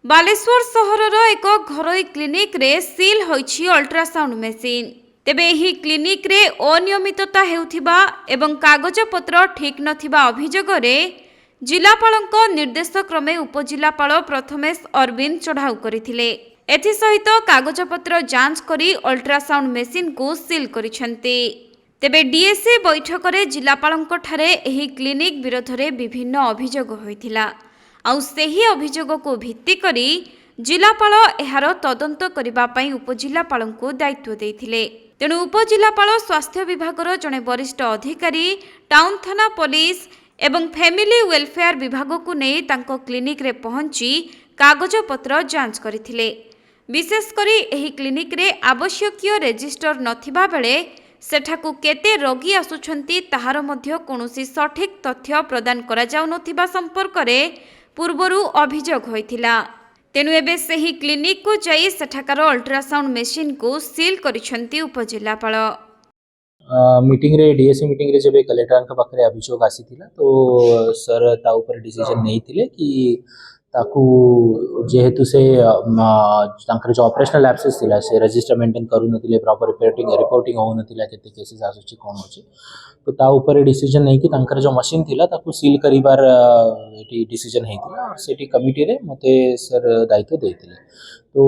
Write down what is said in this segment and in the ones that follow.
बालेश्वर सहरर एक घरोई क्लिनिक रे seal होइछि ultrasound machine. तेबे एही क्लिनिक रे अनियमितता हेउथिबा एवं कागजपत्र ठीक नथिबा अभियोग रे जिलापालक निर्देश क्रमे उपजिलापाल प्रथमेश अरविंद चढ़ाऊ करथिले। एथि सहित कागजपत्र जांच करी अल्ट्रासाउंड मेसिन को सील करिसेंती। तेबे डीएससी बैठक रे जिलापालक ठारे एही क्लिनिक विरोध रे विभिन्न अभियोग होइथिला। आउ सेही अभियोग को भित्ति करी जिलापाल एहार तदंत करिबा पई उपजिलापालंकु दायित्व देइथिले। तेणु उपजिलापाल स्वास्थ्य विभागर जड़े वरिष्ठ अधिकारी टाउन थाना पुलिस एवं फैमिली वेलफेयर विभाग को नहीं तांको क्लिनिक रे पहुंची कागजपत्र जांच करथिले। विशेष करी एही क्लिनिक रे आवश्यकीय रेजिस्टर नथिबा बेले सेठाकु केते रोगी आसुछंती ताहार मध्य कोनोसी सठिक तथ्य प्रदान करा जाउ नथिबा संपर्क रे पूर्वरु अभियोग होइथिला। तेनु एबे सेही क्लिनिक को जाई सेठाकार अल्ट्रासाउंड मेसिन को सील करिसेंती उपजिलापाल। मीटिंग रे डीएससी मीटिंग रे जब कलेक्टर का पाखरे अभियोग आसीथिला तो सर ता ऊपर डिसीजन नैथिले कि ताकू जेहेतु से तांकर जो ऑपरेशनल एब्सेस थिला से रजिस्टर मेंटेन करू नथिले प्रॉपर रिपोर्टिंग हो नथिला केते केसेस आसुची कोन होची तो ता ऊपर डिसीजन नै कि तांकर जो मशीन थिला ताकू सील करिबार एटी डिसीजन हेतिला और सेटी कमिटी रे मते सर दायित्व देथिले। तो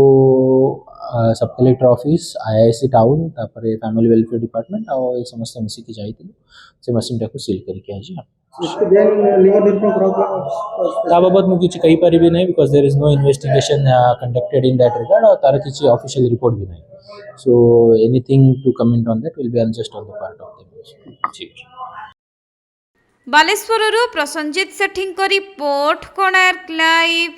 सब कलेक्टर ऑफिस आईआईसी टाउन तापर फैमिली वेलफेयर डिपार्टमेंट आ ए समस्त मिसी की जाइथिले से मशीन टाकू सील करके आजी बाबत मुझे किसी कही पारि भी नहीं because there is no investigation conducted in that regard और तार किसी ऑफिशियल रिपोर्ट भी नहीं so anything to comment on that will be just on the part of the Baleswar Prasanjit Sethi report Konark live.